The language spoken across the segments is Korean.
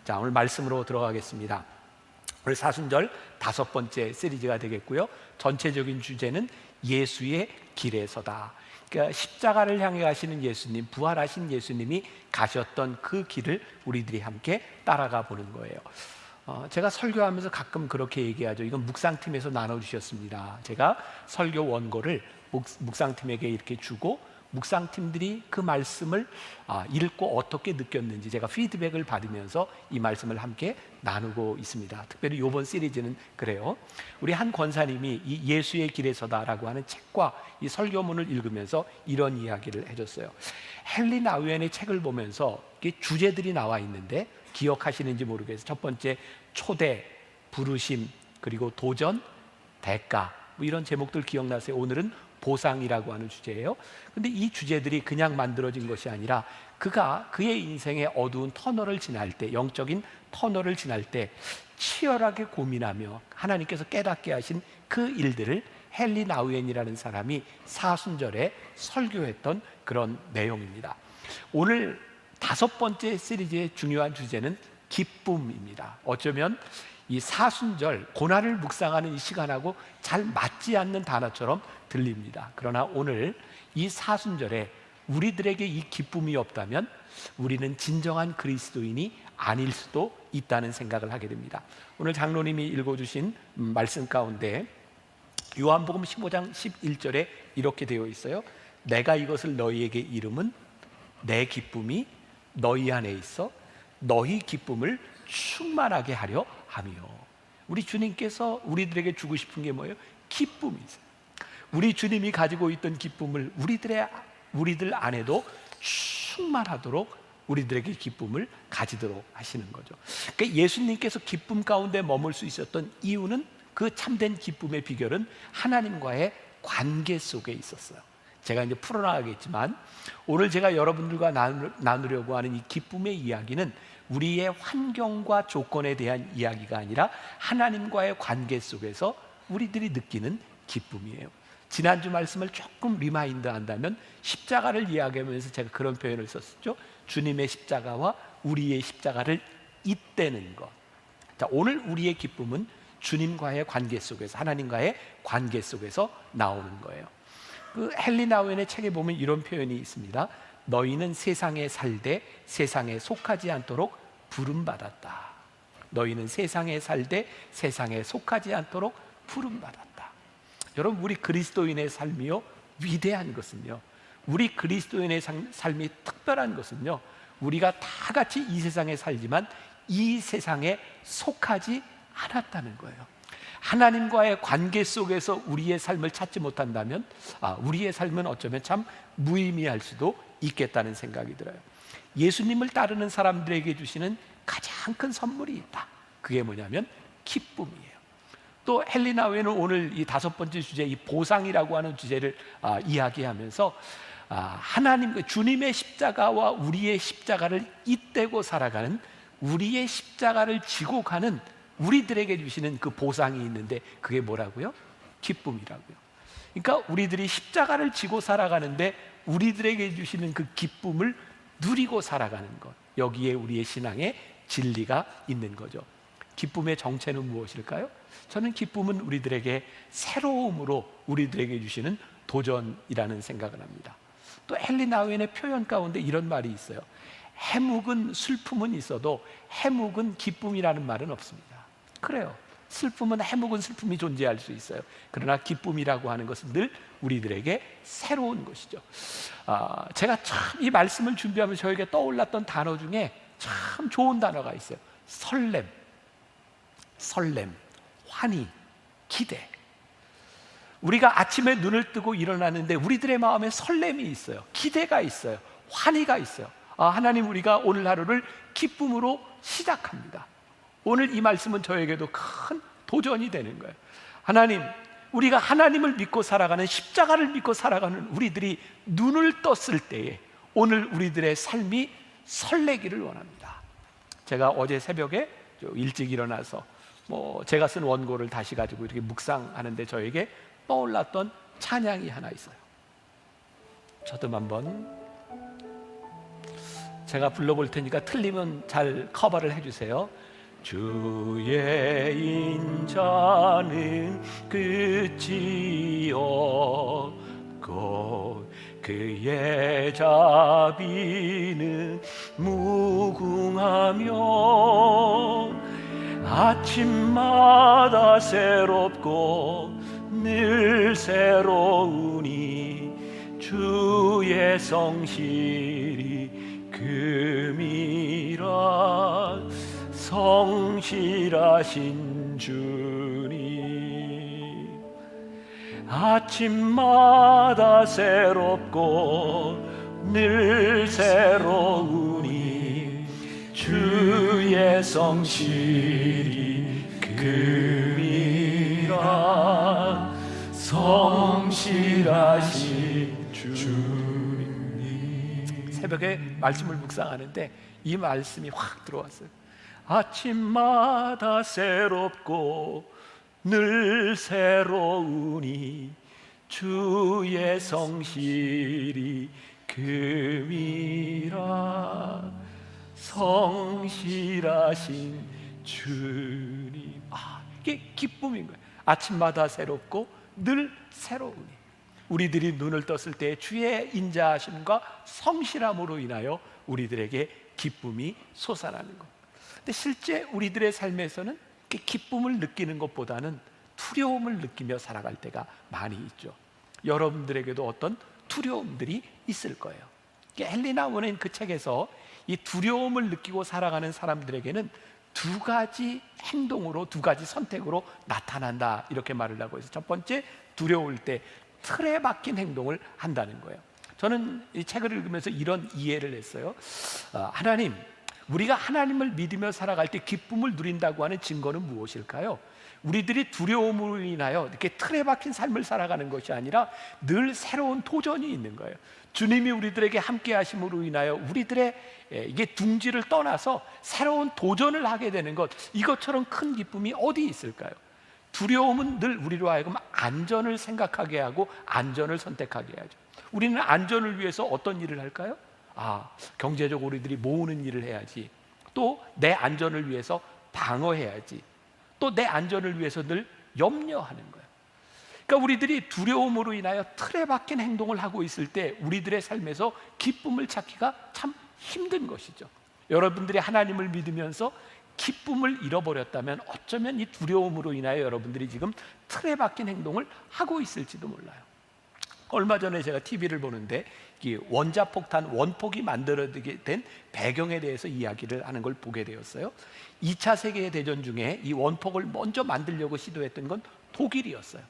자, 오늘 말씀으로 들어가겠습니다. 오늘 사순절 5번째 시리즈가 되겠고요. 전체적인 주제는 예수의 길에서다. 그러니까 십자가를 향해 가시는 예수님, 부활하신 예수님이 가셨던 그 길을 우리들이 함께 따라가 보는 거예요. 제가 설교하면서 가끔 그렇게 얘기하죠. 이건 묵상팀에서 나눠주셨습니다. 제가 설교 원고를 묵상팀에게 이렇게 주고 묵상팀들이 그 말씀을 읽고 어떻게 느꼈는지 제가 피드백을 받으면서 이 말씀을 함께 나누고 있습니다. 특별히 이번 시리즈는 그래요. 우리 한 권사님이 이 예수의 길에서다라고 하는 책과 이 설교문을 읽으면서 이런 이야기를 해줬어요. 헨리 나우엔의 책을 보면서 이게 주제들이 나와 있는데 기억하시는지 모르겠어요. 첫 번째 초대, 부르심, 그리고 도전, 대가, 뭐 이런 제목들 기억나세요? 오늘은 보상이라고 하는 주제예요. 근데 이 주제들이 그냥 만들어진 것이 아니라 그가 그의 인생의 어두운 터널을 지날 때, 영적인 터널을 지날 때 치열하게 고민하며 하나님께서 깨닫게 하신 그 일들을 헨리 나우엔이라는 사람이 사순절에 설교했던 그런 내용입니다. 오늘 5번째 시리즈의 중요한 주제는 기쁨입니다. 어쩌면 이 사순절, 고난을 묵상하는 이 시간하고 잘 맞지 않는 단어처럼 들립니다. 그러나 오늘 이 사순절에 우리들에게 이 기쁨이 없다면 우리는 진정한 그리스도인이 아닐 수도 있다는 생각을 하게 됩니다. 오늘 장로님이 읽어주신 말씀 가운데 요한복음 15장 11절에 이렇게 되어 있어요. 내가 이것을 너희에게 이름은 내 기쁨이 너희 안에 있어 너희 기쁨을 충만하게 하려 하며. 우리 주님께서 우리들에게 주고 싶은 게 뭐예요? 기쁨이세요. 우리 주님이 가지고 있던 기쁨을 우리들 안에도 충만하도록 우리들에게 기쁨을 가지도록 하시는 거죠. 그러니까 예수님께서 기쁨 가운데 머물 수 있었던 이유는, 그 참된 기쁨의 비결은 하나님과의 관계 속에 있었어요. 제가 이제 풀어나가겠지만 오늘 제가 여러분들과 나누려고 하는 이 기쁨의 이야기는 우리의 환경과 조건에 대한 이야기가 아니라 하나님과의 관계 속에서 우리들이 느끼는 기쁨이에요. 지난주 말씀을 조금 리마인드 한다면 십자가를 이야기하면서 제가 그런 표현을 썼었죠. 주님의 십자가와 우리의 십자가를 잇대는 것. 자, 오늘 우리의 기쁨은 주님과의 관계 속에서, 하나님과의 관계 속에서 나오는 거예요. 그 헨리 나우엔의 책에 보면 이런 표현이 있습니다. 너희는 세상에 살되 세상에 속하지 않도록 부름받았다. 너희는 세상에 살되 세상에 속하지 않도록 부름받았다. 여러분, 우리 그리스도인의 삶이요, 위대한 것은요, 우리 그리스도인의 삶이 특별한 것은요, 우리가 다 같이 이 세상에 살지만 이 세상에 속하지 않았다는 거예요. 하나님과의 관계 속에서 우리의 삶을 찾지 못한다면 우리의 삶은 어쩌면 참 무의미할 수도 있겠다는 생각이 들어요. 예수님을 따르는 사람들에게 주시는 가장 큰 선물이 있다. 그게 뭐냐면 기쁨이에요. 또 헨리 나우엔은 오늘 이 5번째 주제, 이 보상이라고 하는 주제를 이야기하면서 하나님, 주님의 십자가와 우리의 십자가를 잇대고 살아가는, 우리의 십자가를 지고 가는 우리들에게 주시는 그 보상이 있는데 그게 뭐라고요? 기쁨이라고요. 그러니까 우리들이 십자가를 지고 살아가는데 우리들에게 주시는 그 기쁨을 누리고 살아가는 것, 여기에 우리의 신앙의 진리가 있는 거죠. 기쁨의 정체는 무엇일까요? 저는 기쁨은 우리들에게 새로움으로 우리들에게 주시는 도전이라는 생각을 합니다. 또 헨리 나우엔의 표현 가운데 이런 말이 있어요. 해묵은 슬픔은 있어도 해묵은 기쁨이라는 말은 없습니다. 그래요. 슬픔은 해묵은 슬픔이 존재할 수 있어요. 그러나 기쁨이라고 하는 것은 늘 우리들에게 새로운 것이죠. 제가 참 이 말씀을 준비하면서 저에게 떠올랐던 단어 중에 참 좋은 단어가 있어요. 설렘, 환희, 기대. 우리가 아침에 눈을 뜨고 일어나는데 우리들의 마음에 설렘이 있어요. 기대가 있어요. 환희가 있어요. 하나님, 우리가 오늘 하루를 기쁨으로 시작합니다. 오늘 이 말씀은 저에게도 큰 도전이 되는 거예요. 하나님, 우리가 하나님을 믿고 살아가는, 십자가를 믿고 살아가는 우리들이 눈을 떴을 때에 오늘 우리들의 삶이 설레기를 원합니다. 제가 어제 새벽에 일찍 일어나서 제가 쓴 원고를 다시 가지고 이렇게 묵상하는데 저에게 떠올랐던 찬양이 하나 있어요. 저도 한번 제가 불러볼 테니까 틀리면 잘 커버를 해주세요. 주의 인자는 끝이 없고 그의 자비는 무궁하며 아침마다 새롭고 늘 새로우니 주의 성실이 금이라 성실하신 주님 아침마다 새롭고 늘 새로우니 주의 성실이 금이라 성실하신 주님. 새벽에 말씀을 묵상하는데 이 말씀이 확 들어왔어요. 아침마다 새롭고 늘 새로우니 주의 성실이 금이라 성실하신 주님. 이게 기쁨인 거예요. 아침마다 새롭고 늘 새로우니 우리들이 눈을 떴을 때 주의 인자하심과 성실함으로 인하여 우리들에게 기쁨이 솟아나는 것. 근데 실제 우리들의 삶에서는 기쁨을 느끼는 것보다는 두려움을 느끼며 살아갈 때가 많이 있죠. 여러분들에게도 어떤 두려움들이 있을 거예요. 헬리나 워렌 그 책에서 이 두려움을 느끼고 살아가는 사람들에게는 두 가지 행동으로, 두 가지 선택으로 나타난다, 이렇게 말을 하고 있어요. 첫 번째, 두려울 때 틀에 박힌 행동을 한다는 거예요. 저는 이 책을 읽으면서 이런 이해를 했어요. 하나님, 우리가 하나님을 믿으며 살아갈 때 기쁨을 누린다고 하는 증거는 무엇일까요? 우리들이 두려움으로 인하여 이렇게 틀에 박힌 삶을 살아가는 것이 아니라 늘 새로운 도전이 있는 거예요. 주님이 우리들에게 함께 하심으로 인하여 우리들의 이게 둥지를 떠나서 새로운 도전을 하게 되는 것, 이것처럼 큰 기쁨이 어디 있을까요? 두려움은 늘 우리로 하여금 안전을 생각하게 하고 안전을 선택하게 하죠. 우리는 안전을 위해서 어떤 일을 할까요? 경제적으로 우리들이 모으는 일을 해야지, 또 내 안전을 위해서 방어해야지, 또 내 안전을 위해서 늘 염려하는 거예요. 그러니까 우리들이 두려움으로 인하여 틀에 박힌 행동을 하고 있을 때 우리들의 삶에서 기쁨을 찾기가 참 힘든 것이죠. 여러분들이 하나님을 믿으면서 기쁨을 잃어버렸다면 어쩌면 이 두려움으로 인하여 여러분들이 지금 틀에 박힌 행동을 하고 있을지도 몰라요. 얼마 전에 제가 TV를 보는데 이 원자폭탄, 원폭이 만들어지게 된 배경에 대해서 이야기를 하는 걸 보게 되었어요. 2차 세계대전 중에 이 원폭을 먼저 만들려고 시도했던 건 독일이었어요.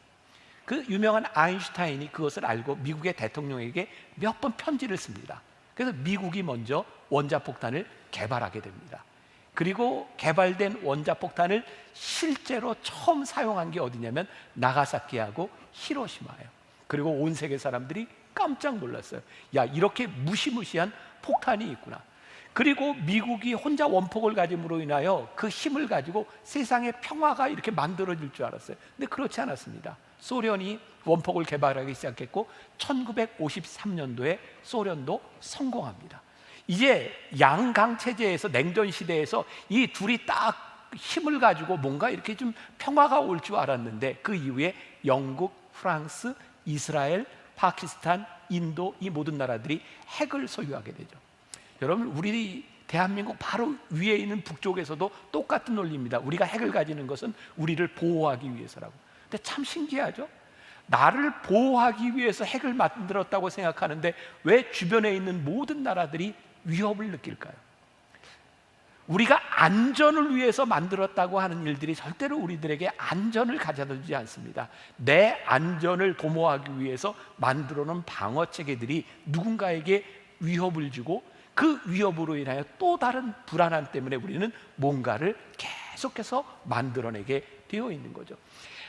그 유명한 아인슈타인이 그것을 알고 미국의 대통령에게 몇 번 편지를 씁니다. 그래서 미국이 먼저 원자폭탄을 개발하게 됩니다. 그리고 개발된 원자폭탄을 실제로 처음 사용한 게 어디냐면 나가사키하고 히로시마예요. 그리고 온 세계 사람들이 깜짝 놀랐어요. 야, 이렇게 무시무시한 폭탄이 있구나. 그리고 미국이 혼자 원폭을 가짐으로 인하여 그 힘을 가지고 세상의 평화가 이렇게 만들어질 줄 알았어요. 근데 그렇지 않았습니다. 소련이 원폭을 개발하기 시작했고 1953년도에 소련도 성공합니다. 이제 양강 체제에서, 냉전 시대에서 이 둘이 딱 힘을 가지고 뭔가 이렇게 좀 평화가 올 줄 알았는데 그 이후에 영국, 프랑스, 이스라엘, 파키스탄, 인도, 이 모든 나라들이 핵을 소유하게 되죠. 여러분, 우리 대한민국 바로 위에 있는 북쪽에서도 똑같은 논리입니다. 우리가 핵을 가지는 것은 우리를 보호하기 위해서라고. 근데 참 신기하죠? 나를 보호하기 위해서 핵을 만들었다고 생각하는데 왜 주변에 있는 모든 나라들이 위협을 느낄까요? 우리가 안전을 위해서 만들었다고 하는 일들이 절대로 우리들에게 안전을 가져다 주지 않습니다. 내 안전을 도모하기 위해서 만들어 놓은 방어 체계들이 누군가에게 위협을 주고 그 위협으로 인하여 또 다른 불안함 때문에 우리는 뭔가를 계속해서 만들어내게 되어 있는 거죠.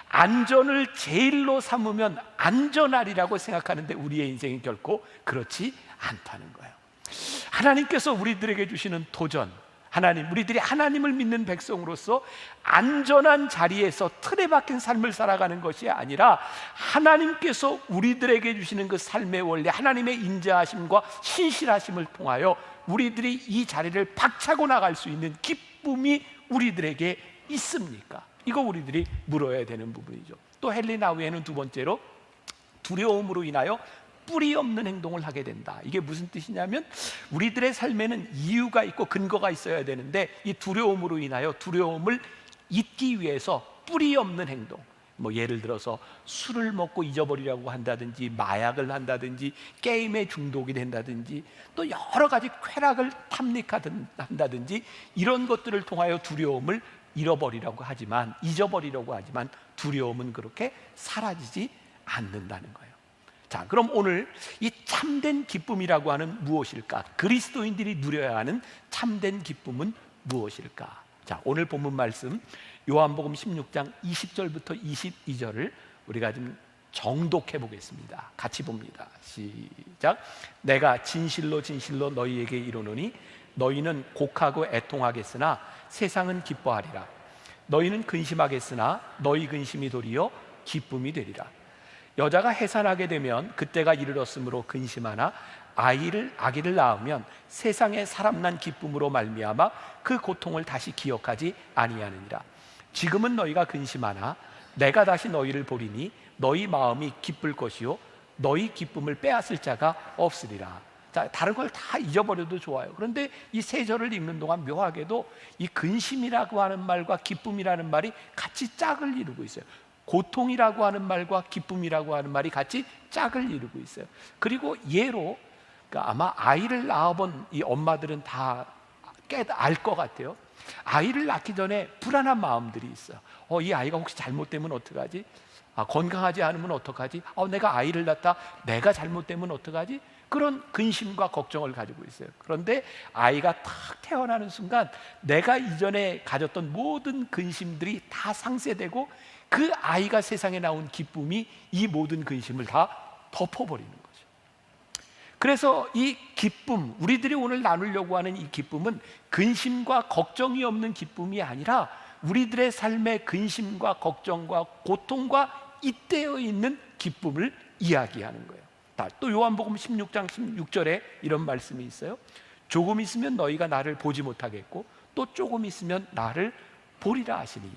안전을 제일로 삼으면 안전하리라고 생각하는데 우리의 인생이 결코 그렇지 않다는 거예요. 하나님께서 우리들에게 주시는 도전, 우리들이 하나님을 믿는 백성으로서 안전한 자리에서 틀에 박힌 삶을 살아가는 것이 아니라 하나님께서 우리들에게 주시는 그 삶의 원리, 하나님의 인자하심과 신실하심을 통하여 우리들이 이 자리를 박차고 나갈 수 있는 기쁨이 우리들에게 있습니까? 이거 우리들이 물어야 되는 부분이죠. 또 헨리 나우에는 두 번째로 두려움으로 인하여 뿌리 없는 행동을 하게 된다. 이게 무슨 뜻이냐면 우리들의 삶에는 이유가 있고 근거가 있어야 되는데 이 두려움으로 인하여 두려움을 잊기 위해서 뿌리 없는 행동, 뭐 예를 들어서 술을 먹고 잊어버리려고 한다든지 마약을 한다든지 게임에 중독이 된다든지 또 여러 가지 쾌락을 탐닉한다든지 이런 것들을 통하여 두려움을 잊어버리려고 하지만 두려움은 그렇게 사라지지 않는다는 거예요. 자, 그럼 오늘 이 참된 기쁨이라고 하는 무엇일까? 그리스도인들이 누려야 하는 참된 기쁨은 무엇일까? 자, 오늘 본문 말씀 요한복음 16장 20절부터 22절을 우리가 좀 정독해 보겠습니다. 같이 봅니다. 시작. 내가 진실로 진실로 너희에게 이르노니 너희는 곡하고 애통하겠으나 세상은 기뻐하리라. 너희는 근심하겠으나 너희 근심이 도리어 기쁨이 되리라. 여자가 해산하게 되면 그때가 이르렀으므로 근심하나 아기를 낳으면 세상에 사람난 기쁨으로 말미암아 그 고통을 다시 기억하지 아니하느니라. 지금은 너희가 근심하나 내가 다시 너희를 보리니 너희 마음이 기쁠 것이요 너희 기쁨을 빼앗을 자가 없으리라. 자, 다른 걸 다 잊어버려도 좋아요. 그런데 이 세 절을 읽는 동안 묘하게도 이 근심이라고 하는 말과 기쁨이라는 말이 같이 짝을 이루고 있어요. 고통이라고 하는 말과 기쁨이라고 하는 말이 같이 짝을 이루고 있어요. 그리고 예로 그러니까 아마 아이를 낳아본 이 엄마들은 다 알 것 같아요. 아이를 낳기 전에 불안한 마음들이 있어요. 이 아이가 혹시 잘못되면 어떡하지? 건강하지 않으면 어떡하지? 내가 아이를 낳다 내가 잘못되면 어떡하지? 그런 근심과 걱정을 가지고 있어요. 그런데 아이가 탁 태어나는 순간 내가 이전에 가졌던 모든 근심들이 다 상쇄되고 그 아이가 세상에 나온 기쁨이 이 모든 근심을 다 덮어버리는 거죠. 그래서 이 기쁨, 우리들이 오늘 나누려고 하는 이 기쁨은 근심과 걱정이 없는 기쁨이 아니라 우리들의 삶의 근심과 걱정과 고통과 잇대어 있는 기쁨을 이야기하는 거예요. 또 요한복음 16장 16절에 이런 말씀이 있어요. 조금 있으면 너희가 나를 보지 못하겠고 또 조금 있으면 나를 보리라 하시니.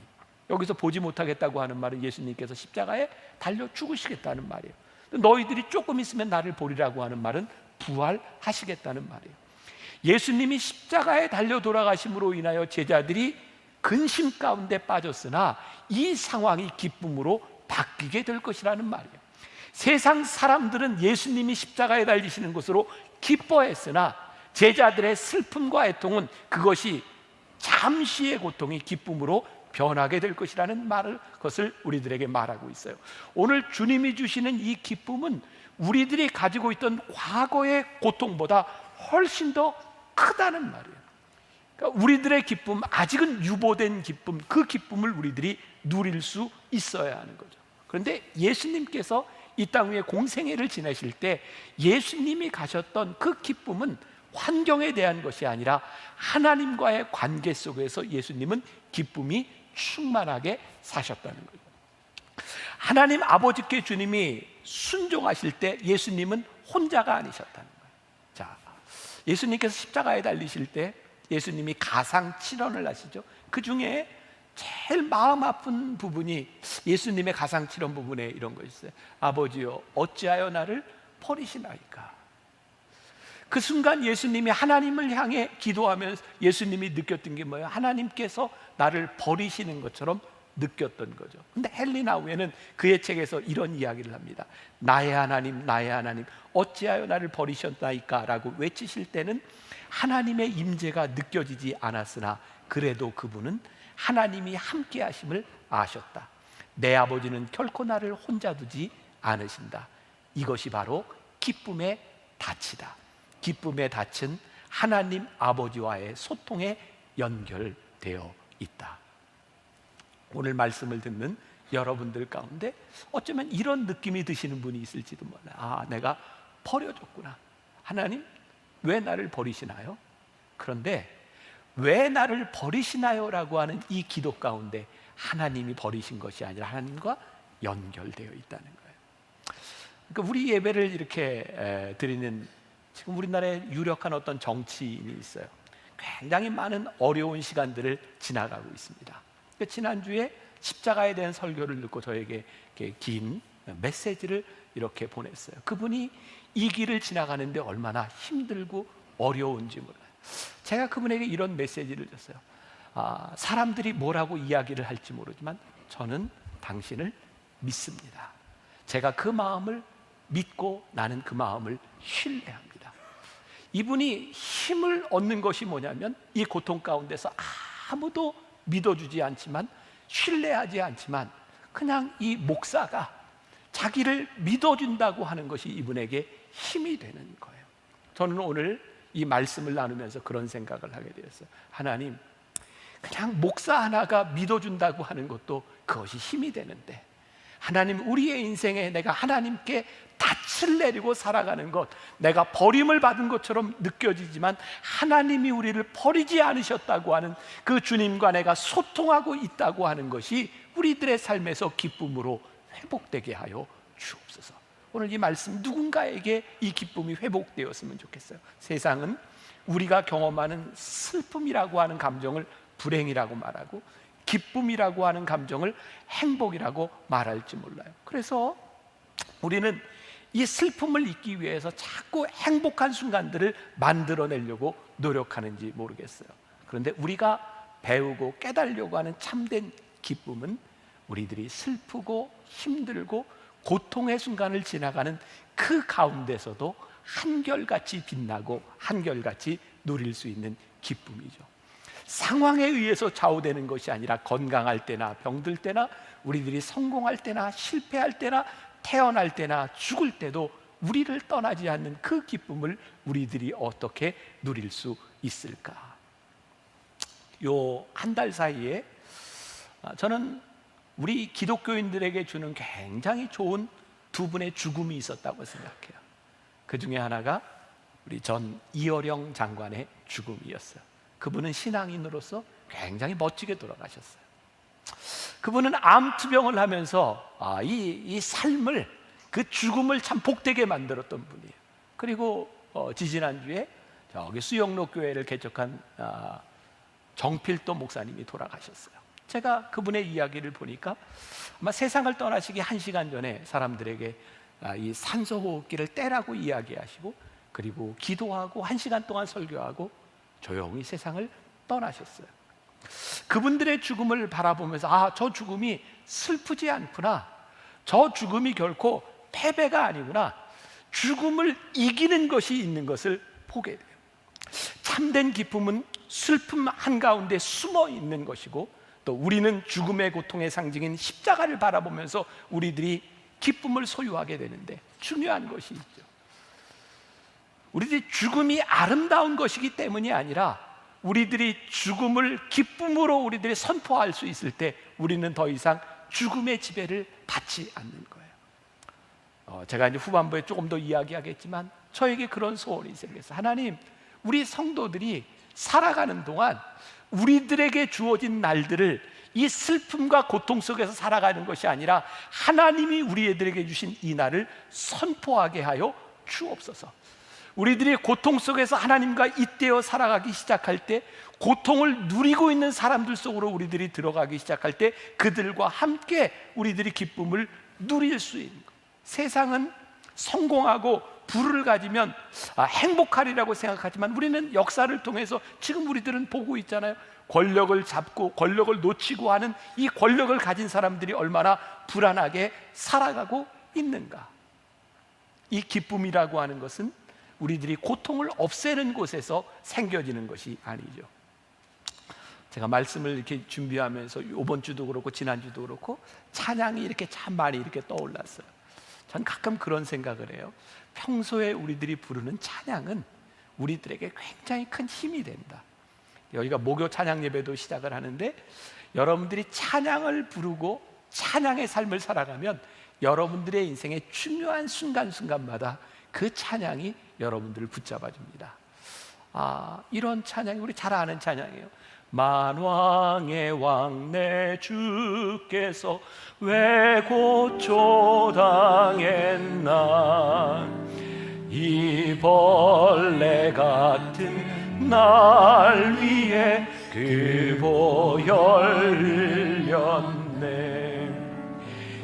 여기서 보지 못하겠다고 하는 말은 예수님께서 십자가에 달려 죽으시겠다는 말이에요. 너희들이 조금 있으면 나를 보리라고 하는 말은 부활하시겠다는 말이에요. 예수님이 십자가에 달려 돌아가심으로 인하여 제자들이 근심 가운데 빠졌으나 이 상황이 기쁨으로 바뀌게 될 것이라는 말이에요. 세상 사람들은 예수님이 십자가에 달리시는 것으로 기뻐했으나 제자들의 슬픔과 애통은 그것이 잠시의 고통이 기쁨으로 변하게 될 것이라는 것을 우리들에게 말하고 있어요. 오늘 주님이 주시는 이 기쁨은 우리들이 가지고 있던 과거의 고통보다 훨씬 더 크다는 말이에요. 그러니까 우리들의 기쁨, 아직은 유보된 기쁨, 그 기쁨을 우리들이 누릴 수 있어야 하는 거죠. 그런데 예수님께서 이 땅 위에 공생애를 지내실 때 예수님이 가셨던 그 기쁨은 환경에 대한 것이 아니라 하나님과의 관계 속에서 예수님은 기쁨이 충만하게 사셨다는 거예요. 하나님 아버지께 주님이 순종하실 때 예수님은 혼자가 아니셨다는 거예요. 자, 예수님께서 십자가에 달리실 때 예수님이 가상칠언을 하시죠. 그 중에 제일 마음 아픈 부분이 예수님의 가상칠언 부분에 이런 거 있어요. 아버지여 어찌하여 나를 버리시나이까. 그 순간 예수님이 하나님을 향해 기도하면서 예수님이 느꼈던 게 뭐예요? 하나님께서 나를 버리시는 것처럼 느꼈던 거죠. 근데 헨리 나우에는 그의 책에서 이런 이야기를 합니다. 나의 하나님, 나의 하나님, 어찌하여 나를 버리셨나이까 라고 외치실 때는 하나님의 임재가 느껴지지 않았으나 그래도 그분은 하나님이 함께 하심을 아셨다. 내 아버지는 결코 나를 혼자 두지 않으신다. 이것이 바로 기쁨의 닻이다. 기쁨의 닻은 하나님 아버지와의 소통에 연결되어 있다. 오늘 말씀을 듣는 여러분들 가운데 어쩌면 이런 느낌이 드시는 분이 있을지도 몰라요. 내가 버려졌구나. 하나님 왜 나를 버리시나요? 그런데 왜 나를 버리시나요? 라고 하는 이 기도 가운데 하나님이 버리신 것이 아니라 하나님과 연결되어 있다는 거예요. 그러니까 우리 예배를 이렇게 드리는 지금 우리나라에 유력한 어떤 정치인이 있어요. 굉장히 많은 어려운 시간들을 지나가고 있습니다. 지난주에 십자가에 대한 설교를 듣고 저에게 긴 메시지를 이렇게 보냈어요. 그분이 이 길을 지나가는데 얼마나 힘들고 어려운지 몰라요. 제가 그분에게 이런 메시지를 줬어요. 사람들이 뭐라고 이야기를 할지 모르지만 저는 당신을 믿습니다. 제가 그 마음을 믿고 나는 그 마음을 신뢰합니다. 이분이 힘을 얻는 것이 뭐냐면 이 고통 가운데서 아무도 믿어주지 않지만, 신뢰하지 않지만 그냥 이 목사가 자기를 믿어준다고 하는 것이 이분에게 힘이 되는 거예요. 저는 오늘 이 말씀을 나누면서 그런 생각을 하게 되었어요. 하나님, 그냥 목사 하나가 믿어준다고 하는 것도 그것이 힘이 되는데, 하나님, 우리의 인생에 내가 하나님께 닻을 내리고 살아가는 것, 내가 버림을 받은 것처럼 느껴지지만 하나님이 우리를 버리지 않으셨다고 하는 그 주님과 내가 소통하고 있다고 하는 것이 우리들의 삶에서 기쁨으로 회복되게 하여 주옵소서. 오늘 이 말씀, 누군가에게 이 기쁨이 회복되었으면 좋겠어요. 세상은 우리가 경험하는 슬픔이라고 하는 감정을 불행이라고 말하고, 기쁨이라고 하는 감정을 행복이라고 말할지 몰라요. 그래서 우리는 이 슬픔을 잊기 위해서 자꾸 행복한 순간들을 만들어내려고 노력하는지 모르겠어요. 그런데 우리가 배우고 깨달으려고 하는 참된 기쁨은 우리들이 슬프고 힘들고 고통의 순간을 지나가는 그 가운데서도 한결같이 빛나고 한결같이 누릴 수 있는 기쁨이죠. 상황에 의해서 좌우되는 것이 아니라, 건강할 때나 병들 때나, 우리들이 성공할 때나 실패할 때나, 태어날 때나 죽을 때도 우리를 떠나지 않는 그 기쁨을 우리들이 어떻게 누릴 수 있을까? 요 한 달 사이에 저는 우리 기독교인들에게 주는 굉장히 좋은 두 분의 죽음이 있었다고 생각해요. 그 중에 하나가 우리 전 이어령 장관의 죽음이었어요. 그분은 신앙인으로서 굉장히 멋지게 돌아가셨어요. 그분은 암투병을 하면서 이 삶을, 그 죽음을 참 복되게 만들었던 분이에요. 그리고 지지난주에 저기 수영로 교회를 개척한 정필도 목사님이 돌아가셨어요. 제가 그분의 이야기를 보니까 아마 세상을 떠나시기 1시간 전에 사람들에게 이 산소호흡기를 떼라고 이야기하시고, 그리고 기도하고 1시간 동안 설교하고 조용히 세상을 떠나셨어요. 그분들의 죽음을 바라보면서 저 죽음이 슬프지 않구나, 저 죽음이 결코 패배가 아니구나, 죽음을 이기는 것이 있는 것을 보게 돼요. 참된 기쁨은 슬픔 한가운데 숨어 있는 것이고, 또 우리는 죽음의 고통의 상징인 십자가를 바라보면서 우리들이 기쁨을 소유하게 되는데, 중요한 것이 있죠. 우리들이 죽음이 아름다운 것이기 때문이 아니라, 우리들이 죽음을 기쁨으로 우리들이 선포할 수 있을 때 우리는 더 이상 죽음의 지배를 받지 않는 거예요. 제가 이제 후반부에 조금 더 이야기하겠지만 저에게 그런 소원이 생겼어요. 하나님, 우리 성도들이 살아가는 동안 우리들에게 주어진 날들을 이 슬픔과 고통 속에서 살아가는 것이 아니라 하나님이 우리들에게 주신 이 날을 선포하게 하여 주옵소서. 우리들이 고통 속에서 하나님과 잇대어 살아가기 시작할 때, 고통을 누리고 있는 사람들 속으로 우리들이 들어가기 시작할 때 그들과 함께 우리들이 기쁨을 누릴 수 있는 것. 세상은 성공하고 부를 가지면 행복하리라고 생각하지만, 우리는 역사를 통해서 지금 우리들은 보고 있잖아요. 권력을 잡고 권력을 놓치고 하는 이 권력을 가진 사람들이 얼마나 불안하게 살아가고 있는가. 이 기쁨이라고 하는 것은 우리들이 고통을 없애는 곳에서 생겨지는 것이 아니죠. 제가 말씀을 이렇게 준비하면서 이번 주도 그렇고 지난주도 그렇고 찬양이 이렇게 참 많이 이렇게 떠올랐어요. 전 가끔 그런 생각을 해요. 평소에 우리들이 부르는 찬양은 우리들에게 굉장히 큰 힘이 된다. 여기가 목요 찬양 예배도 시작을 하는데, 여러분들이 찬양을 부르고 찬양의 삶을 살아가면 여러분들의 인생의 중요한 순간순간마다 그 찬양이 여러분들을 붙잡아 줍니다. 이런 찬양이 우리 잘 아는 찬양이에요. 만왕의 왕 내 주께서 왜 고초당했나, 이 벌레 같은 날 위에 그 보혈 흘렸네.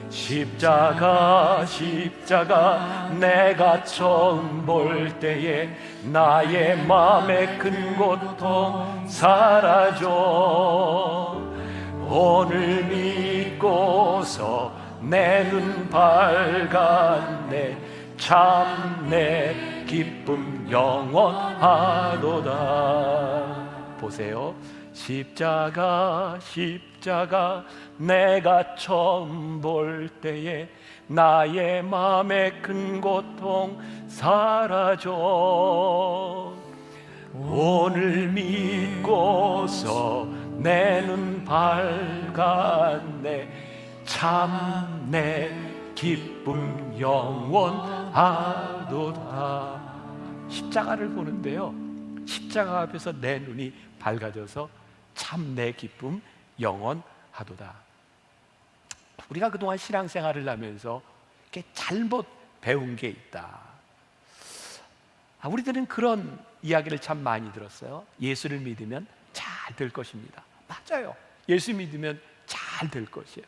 십자가 십자가 내가 처음 볼 때에 나의 맘의 큰 고통 사라져. 오늘 믿고서 내 눈 밝았네. 참 내 기쁨 영원하도다. 보세요. 십자가 십자가 내가 처음 볼 때에 나의 맘의 큰 고통 사라져. 오늘 믿고서 내 눈 밝았네. 참 내 기쁨 영원하도다. 십자가를 보는데요, 십자가 앞에서 내 눈이 밝아져서 참 내 기쁨 영원하도다. 우리가 그동안 신앙생활을 하면서 이렇게 잘못 배운 게 있다. 우리들은 그런 이야기를 참 많이 들었어요. 예수를 믿으면 잘 될 것입니다. 맞아요. 예수 믿으면 잘 될 것이에요.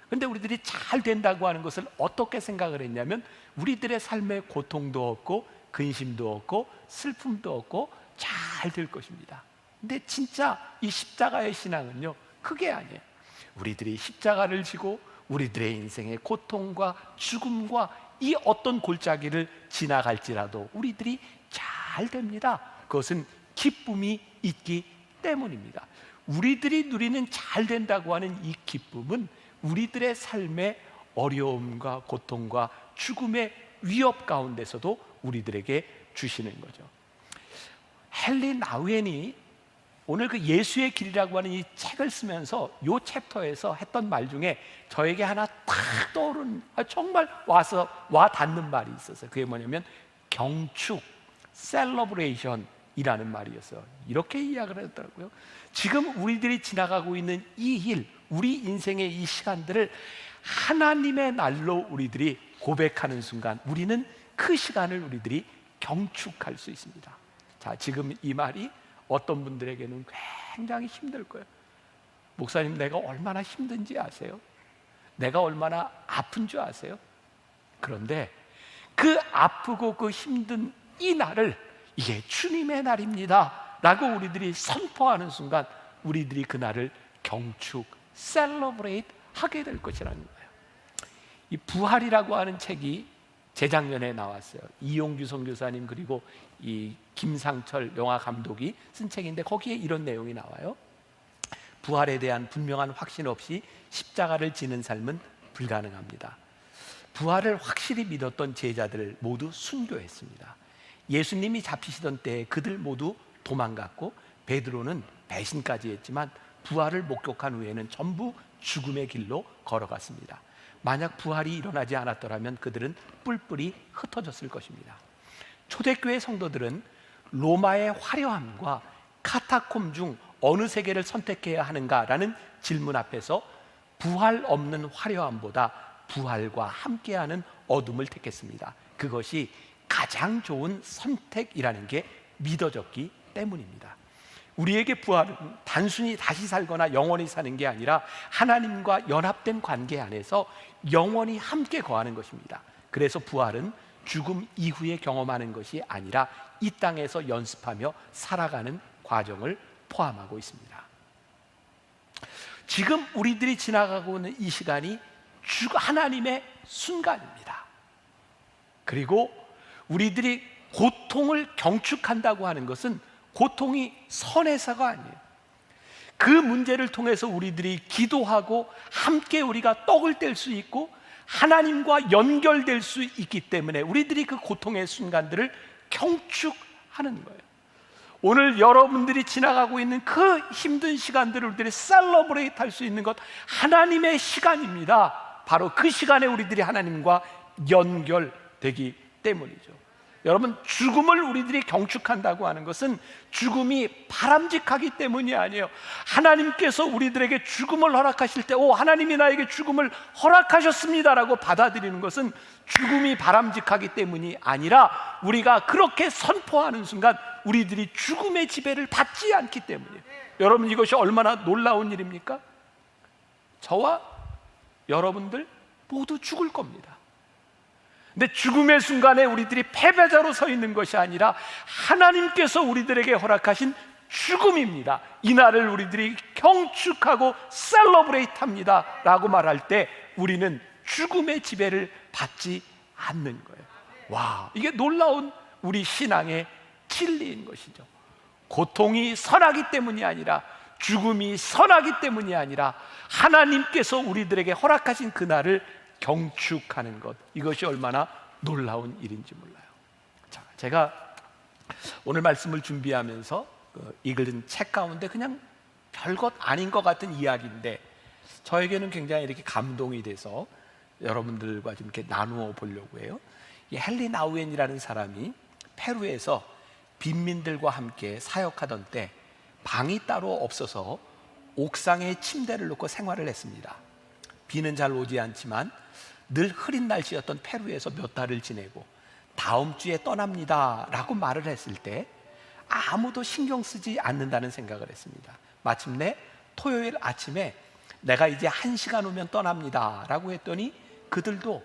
그런데 우리들이 잘 된다고 하는 것을 어떻게 생각을 했냐면, 우리들의 삶에 고통도 없고 근심도 없고 슬픔도 없고 잘 될 것입니다. 근데 진짜 이 십자가의 신앙은요, 그게 아니에요. 우리들이 십자가를 지고 우리들의 인생의 고통과 죽음과 이 어떤 골짜기를 지나갈지라도 우리들이 잘 됩니다. 그것은 기쁨이 있기 때문입니다. 우리들이 누리는 잘 된다고 하는 이 기쁨은 우리들의 삶의 어려움과 고통과 죽음의 위협 가운데서도 우리들에게 주시는 거죠. 헨리 나우엔이 오늘 그 예수의 길이라고 하는 이 책을 쓰면서 이 챕터에서 했던 말 중에 저에게 하나 딱 떠오른, 정말 와 닿는 말이 있었어요. 그게 뭐냐면 경축, 셀러브레이션이라는 말이었어요. 이렇게 이야기를 했더라고요. 지금 우리들이 지나가고 있는 이 일, 우리 인생의 이 시간들을 하나님의 날로 우리들이 고백하는 순간 우리는 그 시간을 우리들이 경축할 수 있습니다. 자, 지금 이 말이 어떤 분들에게는 굉장히 힘들 거예요. 목사님, 내가 얼마나 힘든지 아세요? 내가 얼마나 아픈 줄 아세요? 그런데 그 아프고 그 힘든 이 날을, 이게 주님의 날입니다 라고 우리들이 선포하는 순간 우리들이 그 날을 경축, 셀러브레이트 하게 될 것이라는 거예요. 이 부활이라고 하는 책이 재작년에 나왔어요. 이용규 선교사님 그리고 이 김상철 영화 감독이 쓴 책인데, 거기에 이런 내용이 나와요. 부활에 대한 분명한 확신 없이 십자가를 지는 삶은 불가능합니다. 부활을 확실히 믿었던 제자들을 모두 순교했습니다. 예수님이 잡히시던 때에 그들 모두 도망갔고 베드로는 배신까지 했지만 부활을 목격한 후에는 전부 죽음의 길로 걸어갔습니다. 만약 부활이 일어나지 않았더라면 그들은 뿔뿔이 흩어졌을 것입니다. 초대교회 성도들은 로마의 화려함과 카타콤 중 어느 세계를 선택해야 하는가라는 질문 앞에서 부활 없는 화려함보다 부활과 함께하는 어둠을 택했습니다. 그것이 가장 좋은 선택이라는 게 믿어졌기 때문입니다. 우리에게 부활은 단순히 다시 살거나 영원히 사는 게 아니라 하나님과 연합된 관계 안에서 영원히 함께 거하는 것입니다. 그래서 부활은 죽음 이후에 경험하는 것이 아니라 이 땅에서 연습하며 살아가는 과정을 포함하고 있습니다. 지금 우리들이 지나가고 있는 이 시간이 하나님의 순간입니다. 그리고 우리들이 고통을 경축한다고 하는 것은 고통이 선해서가 아니에요. 그 문제를 통해서 우리들이 기도하고 함께 우리가 떡을 뗄 수 있고 하나님과 연결될 수 있기 때문에 우리들이 그 고통의 순간들을 경축하는 거예요. 오늘 여러분들이 지나가고 있는 그 힘든 시간들을 우리들이 셀러브레이트 할 수 있는 것, 하나님의 시간입니다. 바로 그 시간에 우리들이 하나님과 연결되기 때문이죠. 여러분, 죽음을 우리들이 경축한다고 하는 것은 죽음이 바람직하기 때문이 아니에요. 하나님께서 우리들에게 죽음을 허락하실 때, 오, 하나님이 나에게 죽음을 허락하셨습니다라고 받아들이는 것은 죽음이 바람직하기 때문이 아니라 우리가 그렇게 선포하는 순간 우리들이 죽음의 지배를 받지 않기 때문이에요. 여러분, 이것이 얼마나 놀라운 일입니까? 저와 여러분들 모두 죽을 겁니다. 근데 죽음의 순간에 우리들이 패배자로 서 있는 것이 아니라 하나님께서 우리들에게 허락하신 죽음입니다. 이 날을 우리들이 경축하고 셀러브레이트 합니다 라고 말할 때 우리는 죽음의 지배를 받지 않는 거예요. 와, 이게 놀라운 우리 신앙의 진리인 것이죠. 고통이 선하기 때문이 아니라, 죽음이 선하기 때문이 아니라 하나님께서 우리들에게 허락하신 그날을 경축하는 것, 이것이 얼마나 놀라운 일인지 몰라요. 자, 제가 오늘 말씀을 준비하면서 읽은 책 가운데 그냥 별것 아닌 것 같은 이야기인데 저에게는 굉장히 이렇게 감동이 돼서 여러분들과 좀 이렇게 나누어 보려고 해요. 이 헨리 나우엔이라는 사람이 페루에서 빈민들과 함께 사역하던 때 방이 따로 없어서 옥상에 침대를 놓고 생활을 했습니다. 비는 잘 오지 않지만 늘 흐린 날씨였던 페루에서 몇 달을 지내고 다음 주에 떠납니다 라고 말을 했을 때 아무도 신경 쓰지 않는다는 생각을 했습니다. 마침내 토요일 아침에 내가 이제 1시간 후면 떠납니다 라고 했더니 그들도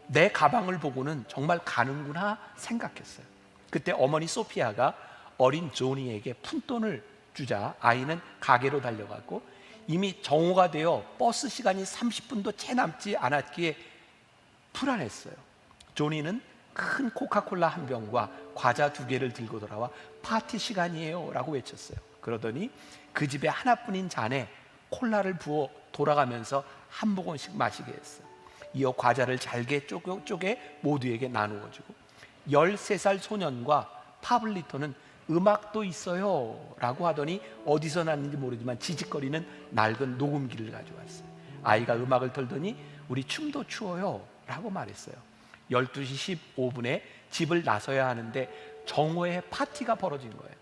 내 가방을 보고는 정말 가는구나 생각했어요. 그때 어머니 소피아가 어린 조니에게 푼돈을 주자 아이는 가게로 달려갔고 이미 정오가 되어 버스 시간이 30분도 채 남지 않았기에 불안했어요. 조니는 큰 코카콜라 한 병과 과자 2개를 들고 돌아와 파티 시간이에요 라고 외쳤어요. 그러더니 그 집에 하나뿐인 잔에 콜라를 부어 돌아가면서 한 모금씩 마시게 했어요. 이어 과자를 잘게 쪼개 모두에게 나누어 주고 13살 소년과 파블리토는 음악도 있어요 라고 하더니 어디서 났는지 모르지만 지직거리는 낡은 녹음기를 가져왔어요. 아이가 음악을 틀더니 우리 춤도 추어요 라고 말했어요. 12시 15분에 집을 나서야 하는데 정오에 파티가 벌어진 거예요.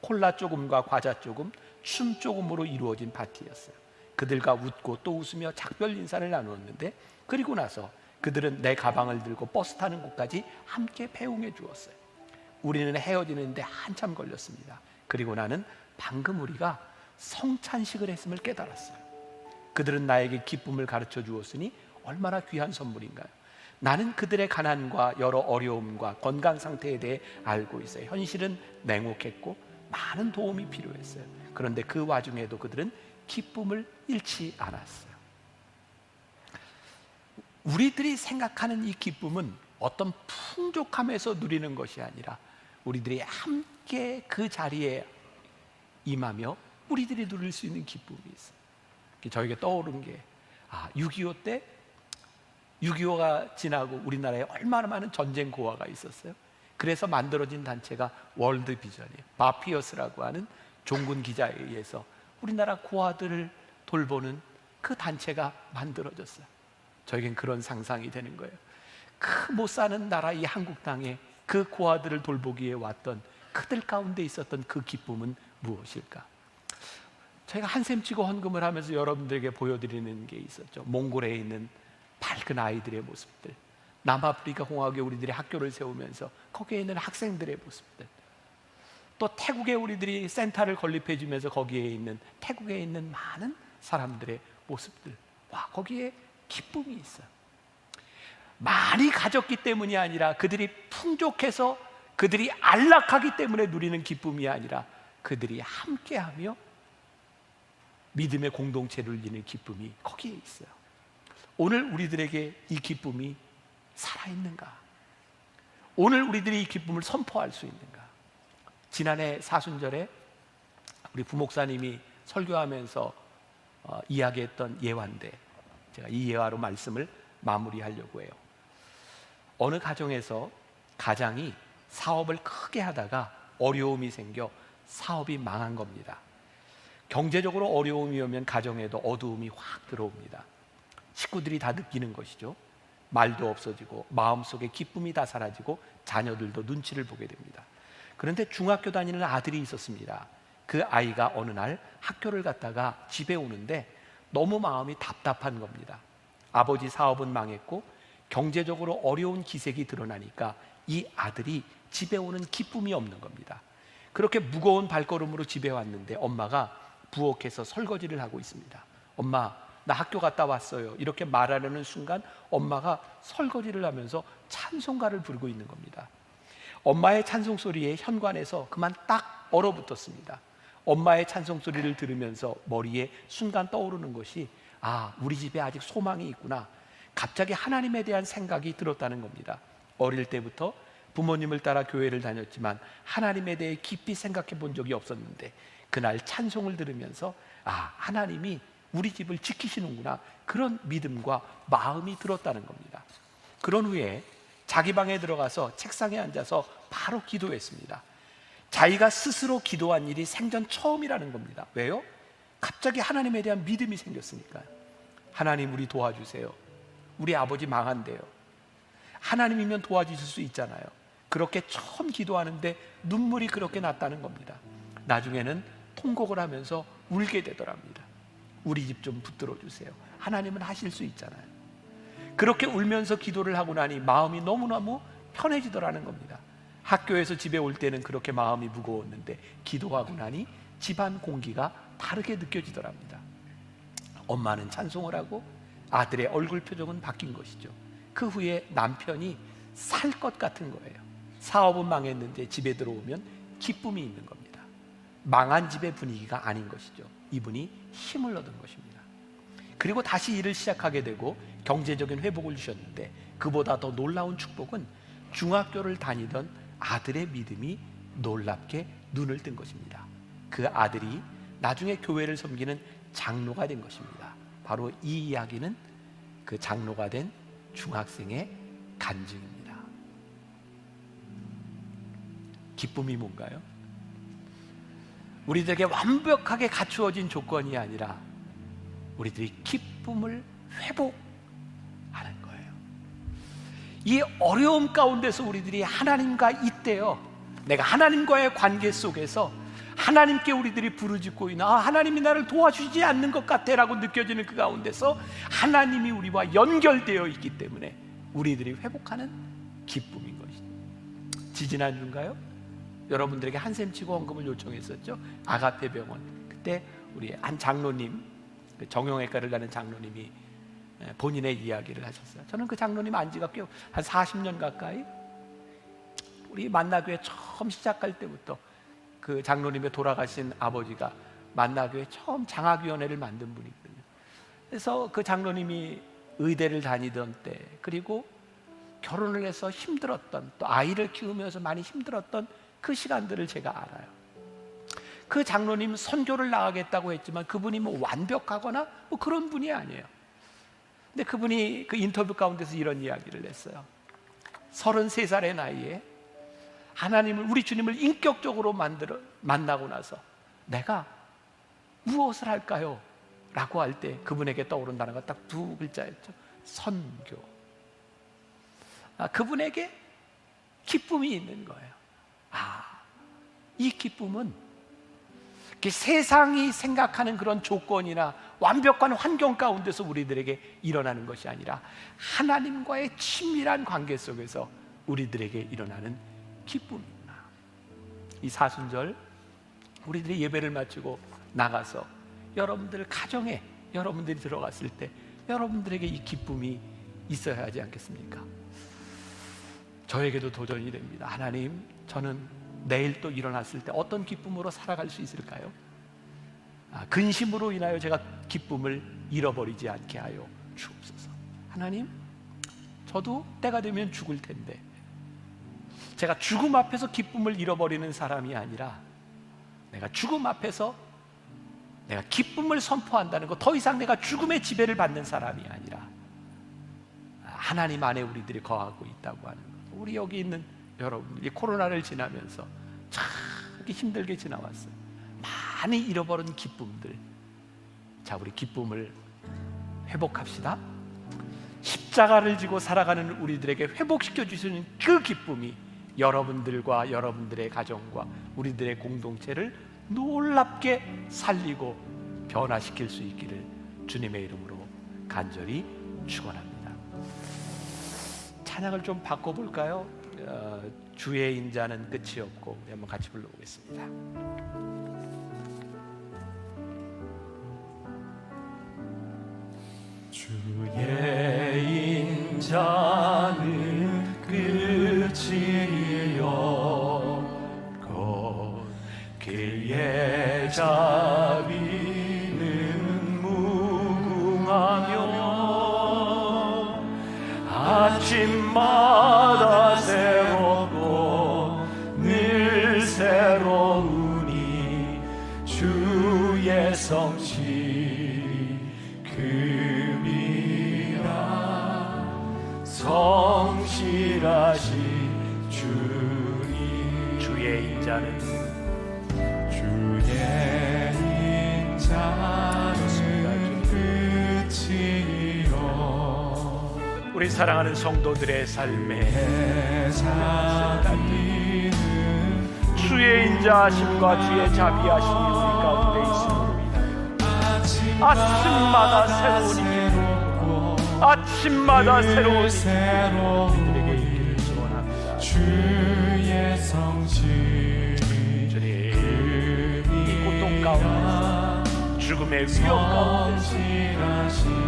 콜라 조금과 과자 조금, 춤 조금으로 이루어진 파티였어요. 그들과 웃고 또 웃으며 작별 인사를 나누었는데 그리고 나서 그들은 내 가방을 들고 버스 타는 곳까지 함께 배웅해 주었어요. 우리는 헤어지는데 한참 걸렸습니다. 그리고 나는 방금 우리가 성찬식을 했음을 깨달았어요. 그들은 나에게 기쁨을 가르쳐 주었으니 얼마나 귀한 선물인가요? 나는 그들의 가난과 여러 어려움과 건강 상태에 대해 알고 있어요. 현실은 냉혹했고 많은 도움이 필요했어요. 그런데 그 와중에도 그들은 기쁨을 잃지 않았어요. 우리들이 생각하는 이 기쁨은 어떤 풍족함에서 누리는 것이 아니라 우리들이 함께 그 자리에 임하며 우리들이 누릴 수 있는 기쁨이 있어요. 저에게 떠오른 게 6.25 때 6.25가 지나고 우리나라에 얼마나 많은 전쟁 고아가 있었어요. 그래서 만들어진 단체가 월드 비전이에요. 바피어스라고 하는 종군 기자에 의해서 우리나라 고아들을 돌보는 그 단체가 만들어졌어요. 저에겐 그런 상상이 되는 거예요. 그 못 사는 나라 이 한국 땅에 그 고아들을 돌보기에 왔던 그들 가운데 있었던 그 기쁨은 무엇일까? 저희가 한샘 치고 헌금을 하면서 여러분들에게 보여드리는 게 있었죠. 몽골에 있는 밝은 아이들의 모습들, 남아프리카 공화국에 우리들이 학교를 세우면서 거기에 있는 학생들의 모습들, 또 태국에 우리들이 센터를 건립해 주면서 거기에 있는 태국에 있는 많은 사람들의 모습들, 와, 거기에 기쁨이 있어요. 많이 가졌기 때문이 아니라 그들이 풍족해서 그들이 안락하기 때문에 누리는 기쁨이 아니라 그들이 함께하며 믿음의 공동체를 이루는 기쁨이 거기에 있어요. 오늘 우리들에게 이 기쁨이 살아있는가? 오늘 우리들이 이 기쁨을 선포할 수 있는가? 지난해 사순절에 우리 부목사님이 설교하면서 이야기했던 예화인데 제가 이 예화로 말씀을 마무리하려고 해요. 어느 가정에서 가장이 사업을 크게 하다가 어려움이 생겨 사업이 망한 겁니다. 경제적으로 어려움이 오면 가정에도 어두움이 확 들어옵니다. 식구들이 다 느끼는 것이죠. 말도 없어지고 마음속에 기쁨이 다 사라지고 자녀들도 눈치를 보게 됩니다. 그런데 중학교 다니는 아들이 있었습니다. 그 아이가 어느 날 학교를 갔다가 집에 오는데 너무 마음이 답답한 겁니다. 아버지 사업은 망했고 경제적으로 어려운 기색이 드러나니까 이 아들이 집에 오는 기쁨이 없는 겁니다. 그렇게 무거운 발걸음으로 집에 왔는데 엄마가 부엌에서 설거지를 하고 있습니다. 엄마, 나 학교 갔다 왔어요. 이렇게 말하려는 순간 엄마가 설거지를 하면서 찬송가를 부르고 있는 겁니다. 엄마의 찬송 소리에 현관에서 그만 딱 얼어붙었습니다. 엄마의 찬송 소리를 들으면서 머리에 순간 떠오르는 것이, 아, 우리 집에 아직 소망이 있구나. 갑자기 하나님에 대한 생각이 들었다는 겁니다. 어릴 때부터 부모님을 따라 교회를 다녔지만 하나님에 대해 깊이 생각해 본 적이 없었는데 그날 찬송을 들으면서, 아, 하나님이 우리 집을 지키시는구나, 그런 믿음과 마음이 들었다는 겁니다. 그런 후에 자기 방에 들어가서 책상에 앉아서 바로 기도했습니다. 자기가 스스로 기도한 일이 생전 처음이라는 겁니다. 왜요? 갑자기 하나님에 대한 믿음이 생겼으니까요. 하나님, 우리 도와주세요. 우리 아버지 망한대요. 하나님이면 도와주실 수 있잖아요. 그렇게 처음 기도하는데 눈물이 그렇게 났다는 겁니다. 나중에는 통곡을 하면서 울게 되더랍니다. 우리 집 좀 붙들어 주세요. 하나님은 하실 수 있잖아요. 그렇게 울면서 기도를 하고 나니 마음이 너무너무 편해지더라는 겁니다. 학교에서 집에 올 때는 그렇게 마음이 무거웠는데 기도하고 나니 집안 공기가 다르게 느껴지더랍니다. 엄마는 찬송을 하고 아들의 얼굴 표정은 바뀐 것이죠. 그 후에 남편이 살 것 같은 거예요. 사업은 망했는데 집에 들어오면 기쁨이 있는 겁니다. 망한 집의 분위기가 아닌 것이죠. 이분이 힘을 얻은 것입니다. 그리고 다시 일을 시작하게 되고 경제적인 회복을 주셨는데 그보다 더 놀라운 축복은 중학교를 다니던 아들의 믿음이 놀랍게 눈을 뜬 것입니다. 그 아들이 나중에 교회를 섬기는 장로가 된 것입니다. 바로 이 이야기는 그 장로가 된 중학생의 간증입니다. 기쁨이 뭔가요? 우리들에게 완벽하게 갖추어진 조건이 아니라 우리들이 기쁨을 회복하는 거예요. 이 어려움 가운데서 우리들이 하나님과 있대요. 내가 하나님과의 관계 속에서 하나님께 우리들이 부르짖고 있는, 아, 하나님이 나를 도와주지 않는 것 같아 라고 느껴지는 그 가운데서 하나님이 우리와 연결되어 있기 때문에 우리들이 회복하는 기쁨인 것이죠. 지지난주인가요? 여러분들에게 한샘 치고 헌금을 요청했었죠. 아가페 병원. 그때 우리 한 장로님, 정형외과를 가는 장로님이 본인의 이야기를 하셨어요. 저는 그 장로님 안지가 꽤 한 40년 가까이, 우리 만나교회 처음 시작할 때부터 그 장로님의 돌아가신 아버지가 만나교회 처음 장학위원회를 만든 분이거든요. 그래서 그 장로님이 의대를 다니던 때, 그리고 결혼을 해서 힘들었던, 또 아이를 키우면서 많이 힘들었던 그 시간들을 제가 알아요. 그 장로님 선교를 나가겠다고 했지만 그분이 뭐 완벽하거나 뭐 그런 분이 아니에요. 근데 그분이 그 인터뷰 가운데서 이런 이야기를 했어요. 33살의 나이에 하나님을, 우리 주님을 인격적으로 만나고 나서 내가 무엇을 할까요? 라고 할 때 그분에게 떠오른 단어가 딱 두 글자였죠. 선교. 그분에게 기쁨이 있는 거예요. 이 기쁨은 세상이 생각하는 그런 조건이나 완벽한 환경 가운데서 우리들에게 일어나는 것이 아니라 하나님과의 친밀한 관계 속에서 우리들에게 일어나는 기쁨이구나. 이 사순절 우리들이 예배를 마치고 나가서 여러분들 가정에 여러분들이 들어갔을 때 여러분들에게 이 기쁨이 있어야 하지 않겠습니까? 저에게도 도전이 됩니다. 하나님, 저는 내일 또 일어났을 때 어떤 기쁨으로 살아갈 수 있을까요? 근심으로 인하여 제가 기쁨을 잃어버리지 않게 하여 주옵소서. 하나님, 저도 때가 되면 죽을 텐데 제가 죽음 앞에서 기쁨을 잃어버리는 사람이 아니라 내가 죽음 앞에서 내가 기쁨을 선포한다는 것, 더 이상 내가 죽음의 지배를 받는 사람이 아니라 하나님 안에 우리들이 거하고 있다고 하는 것. 우리 여기 있는 여러분, 이 코로나를 지나면서 참 힘들게 지나왔어요. 많이 잃어버린 기쁨들. 자, 우리 기쁨을 회복합시다. 십자가를 지고 살아가는 우리들에게 회복시켜 주시는 그 기쁨이 여러분들과 여러분들의 가정과 우리들의 공동체를 놀랍게 살리고 변화시킬 수 있기를 주님의 이름으로 간절히 축원합니다. 찬양을 좀 바꿔볼까요? 주의 인자는 끝이 없고, 한번 같이 불러보겠습니다. 주의 인자는 끝이 없고 그의 자비는 무궁하며 아침마다 새롭고 늘 새로우니 주의 성실이 성실하신 주님. 주의 인자는 끝이요. 우리 사랑하는 성도들의 삶에 주의 인자하심과 주의 자비하심이 우리 가운데 있음으로 인하여 아침마다 새로운 힘이, 아침마다 새로운 우리들에게 있기를 소원합니다. 주의 성실, 주님, 이 고통 가운데, 죽음의 위협 가운데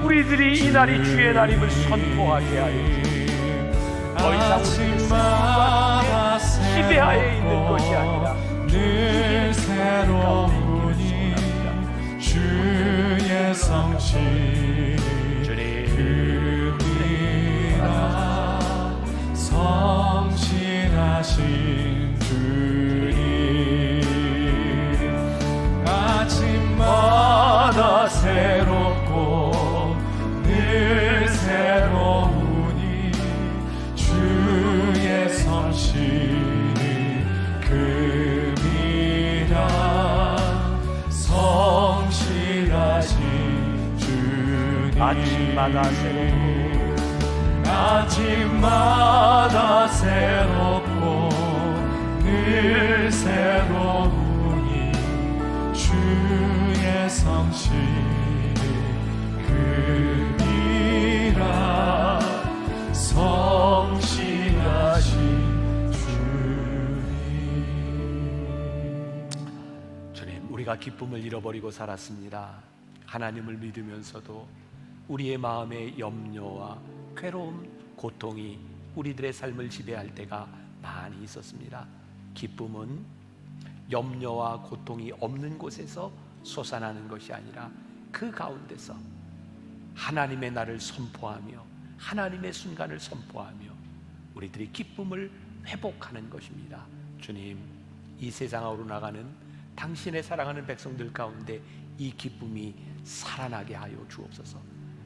우리들이 이 날이 주의 날임을 선포하게 하여 주시옵소서. 더 이상 우리의 스스로가 지배하에 있는 것이 아니라 늘 새로우니 주의 성실, 성실하신 주님. 아침마다 새롭고 늘 새로우니 주의 성실이 금이라. 성실하신 주님. 아침마다 새롭고 아침마다 새롭고 늘 새로우니 주의 성실이 금이라. 성실하신 주님. 주님, 우리가 기쁨을 잃어버리고 살았습니다. 하나님을 믿으면서도 우리의 마음에 염려와 괴로움, 고통이 우리들의 삶을 지배할 때가 많이 있었습니다. 기쁨은 염려와 고통이 없는 곳에서 솟아나는 것이 아니라 그 가운데서 하나님의 날을 선포하며 하나님의 순간을 선포하며 우리들이 기쁨을 회복하는 것입니다. 주님, 이 세상으로 나가는 당신의 사랑하는 백성들 가운데 이 기쁨이 살아나게 하여 주옵소서.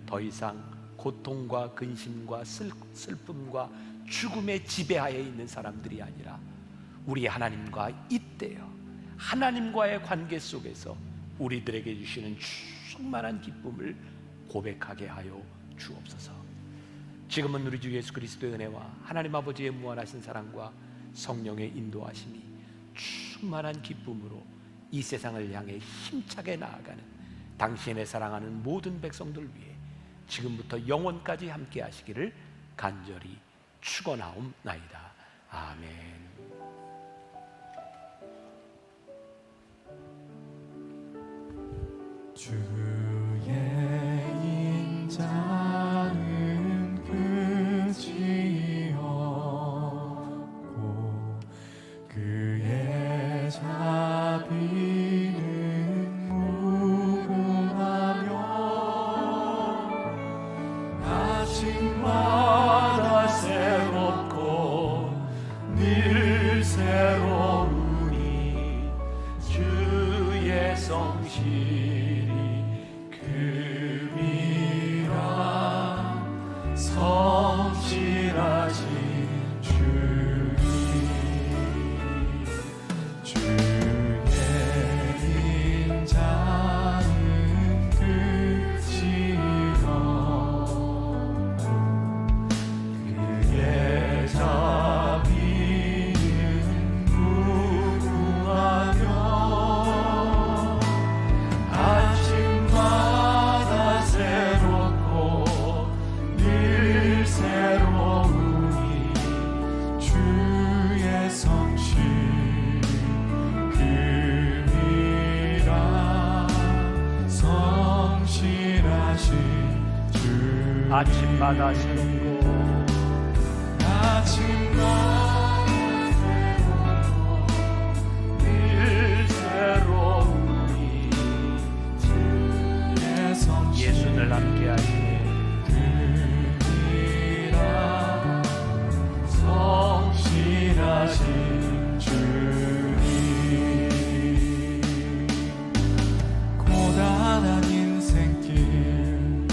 더 이상 고통과 근심과 슬픔과 죽음의 지배하에 있는 사람들이 아니라 우리 하나님과 잇대어 하나님과의 관계 속에서 우리들에게 주시는 충만한 기쁨을 고백하게 하여 주옵소서. 지금은 우리 주 예수 그리스도의 은혜와 하나님 아버지의 무한하신 사랑과 성령의 인도하심이 충만한 기쁨으로 이 세상을 향해 힘차게 나아가는 당신의 사랑하는 모든 백성들 위해 지금부터 영원까지 함께 하시기를 간절히 축원하옵나이다. 아멘. 주의 인자는 끝이 없고 그의 자비는 무궁하며 아침마다 새롭고 늘 새로우니 주의 성실이 금이라. 성실하신 주님. 주의 인자는 끝이 없고 아침마다 새로운 것 아침마다 늘 새로우니 주의 성실 예수를 함께 하시네. 그이라 성실하신 주님 고단한 인생길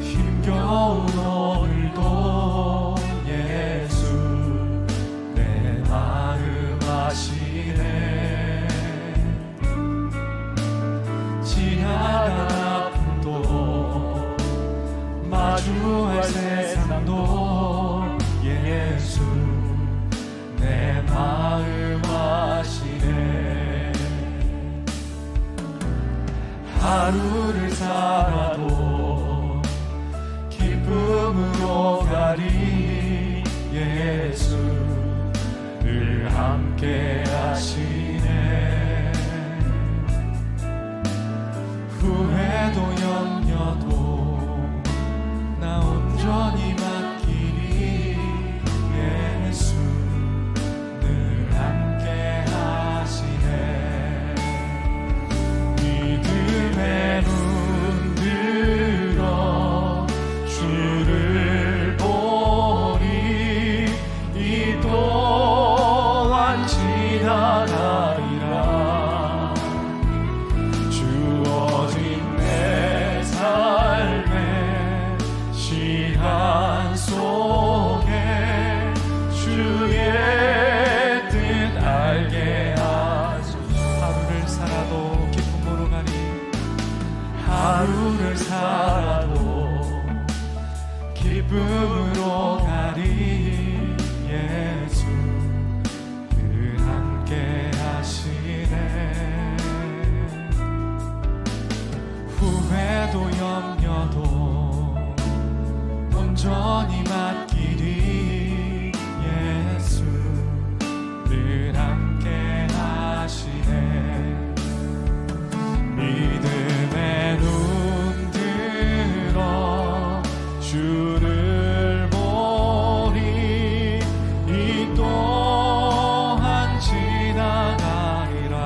힘겨운 오늘도 예수 내 마음 아시네 지나간 아픔도 마주할 세상도 예수 내 마음 아시네 하루를 살아도 기쁨으로 가리 예수 늘 함께 하시네 후회도 염려도 나 온전히 맡기리 예수 늘 함께 하시네 믿음의 눈 들어 주를 보리 이 또한 지나가리라 주어진 내 삶의 시간 속에 주의 뜻 알게 하소서 하루를 살아도 기쁨으로 가니 하루를 살아도 기쁨으로 가리 예수 늘 함께 하시네 후회도 염려도 온전히 맡기리 예수 늘 함께 하시네 믿음의 눈 들어 주를 보리 이 또한 지나가리라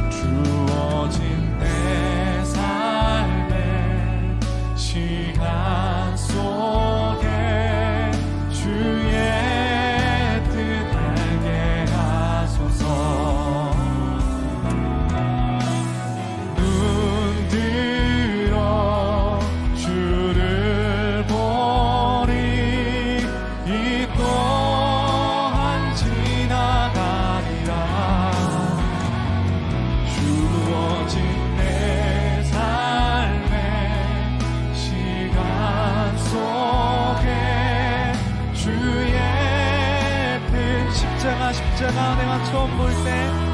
주어진 내 삶의 시간 속에 주의 뜻 알게 하소서 눈 들어 주를 보리 이 또한 지나가리라 주어진 내 삶의 시간 속에 주의 뜻 십자가 내가 처음 볼 때